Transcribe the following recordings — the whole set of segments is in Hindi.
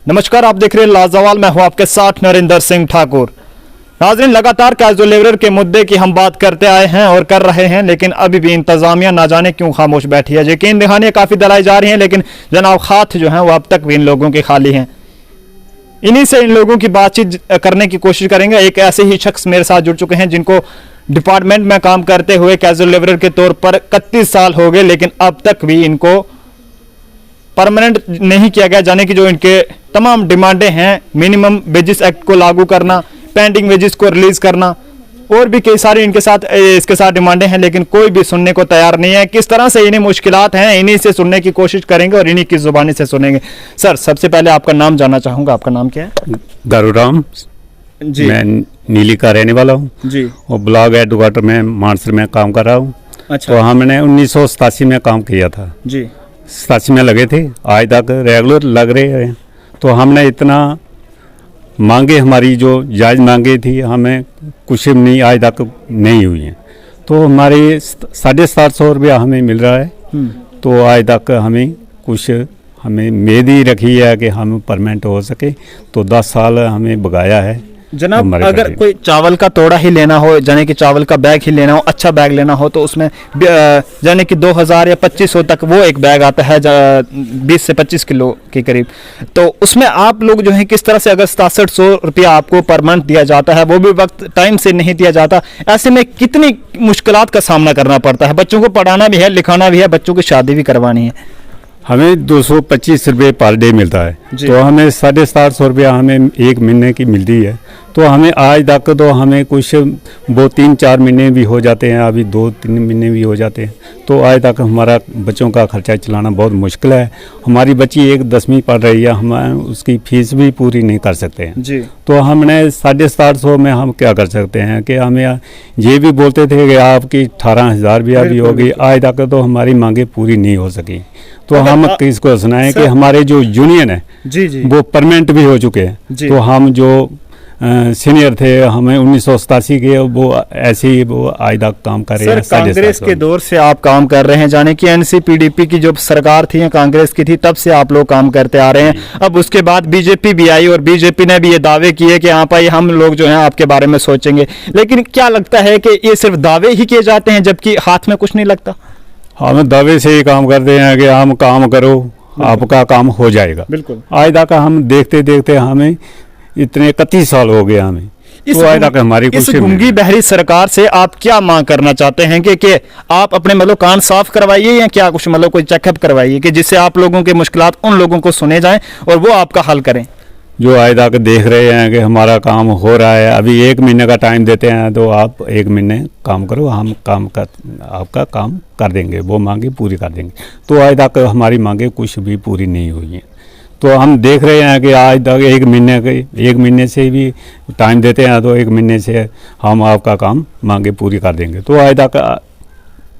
नमस्कार, आप देख रहे हैं लाजवाल। मैं हूं आपके साथ नरेंद्र सिंह ठाकुर। नाज़रीन, लगातार कैजुअल लेबर के मुद्दे की हम बात करते आए हैं और कर रहे हैं, लेकिन अभी भी इंतजामिया ना जाने क्यों खामोश बैठी है। यकीन दहानियां काफ़ी दिलाई जा रही हैं, लेकिन जनाब खात जो हैं वो अब तक भी इन लोगों के खाली हैं। इन्हीं से इन लोगों की बातचीत करने की कोशिश करेंगे। एक ऐसे ही शख्स मेरे साथ जुड़ चुके हैं जिनको डिपार्टमेंट में काम करते हुए कैजुअल लेबर के तौर पर 31 साल हो गए, लेकिन अब तक भी इनको परमानेंट नहीं किया गया। जाने की जो इनके तमाम डिमांडें हैं, मिनिमम वेजेस एक्ट को लागू करना, पेंडिंग वेजेस को रिलीज करना और भी कई सारी इनके साथ इसके साथ डिमांडें हैं, लेकिन कोई भी सुनने को तैयार नहीं है। किस तरह से इन्हें मुश्किलात हैं, इन्हीं से सुनने की कोशिश करेंगे और इन्हीं की जुबानी से सुनेंगे। सर, सबसे पहले आपका नाम जानना चाहूंगा। आपका नाम क्या है? गारूराम जी। मैं नीली का रहने वाला हूँ जी। और ब्लॉक हेडक्वार्टर में मानसर में काम कर रहा हूँ। अच्छा। तो हमने 1987 में काम किया था जी। 87 में लगे थे, आज तक रेगुलर लग रहे हैं। तो हमने इतना मांगे, हमारी जो जायज़ मांगे थी, हमें कुछ नहीं आज तक नहीं हुई हैं। तो हमारे 750 रुपया हमें मिल रहा है। तो आज तक हमें कुछ हमें उम्मीद ही रखी है कि हम परमानेंट हो सके। तो 10 साल हमें भगाया है जनाब। अगर कोई चावल का तोड़ा ही लेना हो, यानी कि चावल का बैग ही लेना हो, अच्छा बैग लेना हो, तो उसमें यानी कि 2000 या 2500 तक वो एक बैग आता है, 20 से 25 किलो के करीब। तो उसमें आप लोग जो है किस तरह से, अगर 6700 रुपया आपको परमानेंट दिया जाता है, वो भी वक्त टाइम से नहीं दिया जाता, ऐसे में कितनी मुश्किलात का सामना करना पड़ता है? बच्चों को पढ़ाना भी है, लिखाना भी है, बच्चों की शादी भी करवानी है। हमें 225 रुपये पर डे मिलता है। तो हमें 750 रुपया हमें एक महीने की मिलती है। तो हमें आज तक तो हमें कुछ वो 3-4 महीने भी हो जाते हैं, अभी 2-3 महीने भी हो जाते हैं। तो आज तक हमारा बच्चों का खर्चा चलाना बहुत मुश्किल है। हमारी बच्ची एक 10वीं पढ़ रही है, हम उसकी फीस भी पूरी नहीं कर सकते हैं जी। तो हमने 750 में हम क्या कर सकते हैं कि हमें ये भी बोलते थे कि आपकी 18,000 भी होगी। आज तक तो हमारी मांगे पूरी नहीं हो सकी। तो हम किसको सुनाएं कि हमारे जो यूनियन है जी जी वो परमानेंट भी हो चुके हैं। तो हम जो सीनियर थे, हमें 1987 के, वो ऐसे ही वो आज तक काम कर रहे हैं। कांग्रेस के दौर से आप काम कर रहे हैं, जाने की एनसीपीडीपी की जो सरकार थी, कांग्रेस की थी, तब से आप लोग काम करते आ रहे हैं। अब उसके बाद बीजेपी भी आई और बीजेपी ने भी ये दावे किए कि हाँ भाई हम लोग जो है आपके बारे में सोचेंगे। लेकिन क्या लगता है कि ये सिर्फ दावे ही किए जाते हैं, जबकि हाथ में कुछ नहीं लगता? हम दावे से ही काम करते हैं कि हम काम करो, आपका काम हो जाएगा। बिल्कुल। आज तक हम देखते देखते हमें इतने 31 साल हो गए हमें। इस गूंगी बहरी सरकार से आप क्या मांग करना चाहते हैं कि आप अपने मतलब कान साफ करवाइए या क्या कुछ मतलब कोई चेकअप करवाइए कि जिससे आप लोगों के मुश्किलात उन लोगों को सुने जाएं और वो आपका हल करें? जो आज तक देख रहे हैं कि हमारा काम हो रहा है, अभी 1 महीने का टाइम देते हैं, तो आप 1 महीने काम करो, हम आपका काम कर देंगे, वो मांगे पूरी कर देंगे। तो आज तक हमारी मांगे कुछ भी पूरी नहीं हुई हैं। तो हम देख रहे हैं कि आज तक 1 महीने से भी टाइम देते हैं, तो 1 महीने से हम आपका काम मांगे पूरी कर देंगे। तो आज तक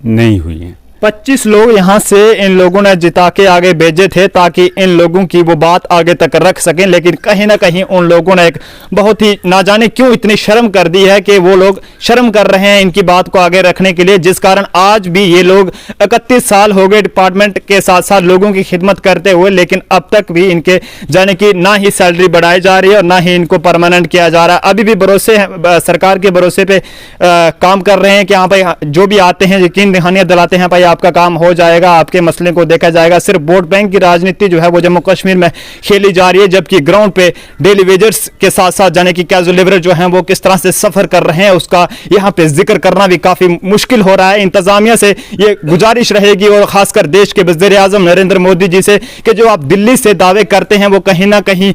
नहीं हुई हैं। 25 लोग यहाँ से इन लोगों ने जिता के आगे भेजे थे ताकि इन लोगों की वो बात आगे तक रख सकें, लेकिन कहीं ना कहीं उन लोगों ने एक बहुत ही ना जाने क्यों इतनी शर्म कर दी है कि वो लोग शर्म कर रहे हैं इनकी बात को आगे रखने के लिए, जिस कारण आज भी ये लोग 31 साल हो गए डिपार्टमेंट के साथ साथ लोगों की खिदमत करते हुए, लेकिन अब तक भी इनके जाने की ना ही सैलरी बढ़ाई जा रही है और ना ही इनको परमानेंट किया जा रहा है। अभी भी भरोसे सरकार के भरोसे पे काम कर रहे हैं कि हाँ भाई जो भी आते हैं यकीन दहानियां दिलाते हैं भाई आपका काम हो जाएगा, आपके मसले को देखा जाएगा। सिर्फ वोट बैंक की राजनीति जो है वो जम्मू कश्मीर में खेली जा रही है, जबकि ग्राउंड पे डेली वेजर्स के साथ साथ जाने की कैजुअल लेबर जो हैं वो किस तरह से सफर कर रहे हैं उसका यहाँ पे जिक्र करना भी काफी मुश्किल हो रहा है। इंतजामिया से ये गुजारिश रहेगी और खासकर देश के वज़ीर आज़म नरेंद्र मोदी जी से कि जो आप दिल्ली से दावे करते हैं वो कहीं ना कहीं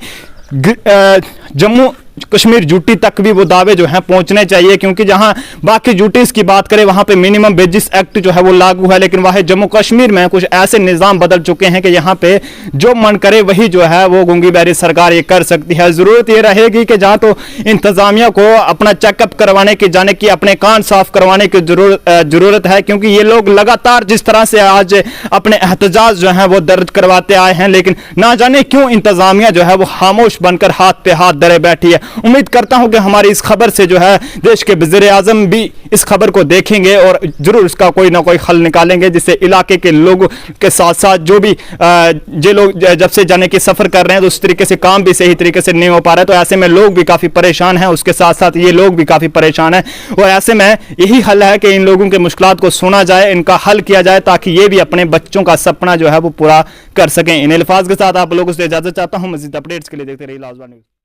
जम्मू कश्मीर यूटी तक भी वो दावे जो हैं पहुंचने चाहिए, क्योंकि जहां बाकी यूटीज की बात करें वहां पे मिनिमम वेजेस एक्ट जो है वो लागू है, लेकिन वह जम्मू कश्मीर में कुछ ऐसे निजाम बदल चुके हैं कि यहां पे जो मन करे वही जो है वो गूंगी बहरी सरकार ये कर सकती है। जरूरत ये रहेगी कि जहां तो इंतजामिया को अपना चेकअप करवाने की, जाने की अपने कान साफ करवाने की जरूरत है, क्योंकि ये लोग लगातार जिस तरह से आज अपने एहतजाज जो है वो दर्ज करवाते आए हैं, लेकिन ना जाने क्यों इंतजामिया जो है वो खामोश बनकर हाथ पे हाथ धरे बैठी है। उम्मीद करता हूं कि हमारी इस खबर से जो है देश के वज़ीर आज़म भी इस खबर को देखेंगे और जरूर इसका कोई ना कोई हल निकालेंगे, जिससे इलाके के लोगों के साथ साथ जो भी जो लोग जब से जाने की सफ़र कर रहे हैं तो उस तरीके से काम भी सही तरीके से नहीं हो पा रहा है, तो ऐसे में लोग भी काफ़ी परेशान हैं, उसके साथ साथ ये लोग भी काफ़ी परेशान हैं। और ऐसे में यही हल है कि इन लोगों के मुश्किलात को सुना जाए, इनका हल किया जाए, ताकि ये भी अपने बच्चों का सपना जो है वो पूरा कर सकें। इन अल्फाज के साथ आप लोगों से इजाज़त चाहता हूँ। मज़ीद अपडेट्स के लिए देखते रहिए लाजवाब न्यूज़।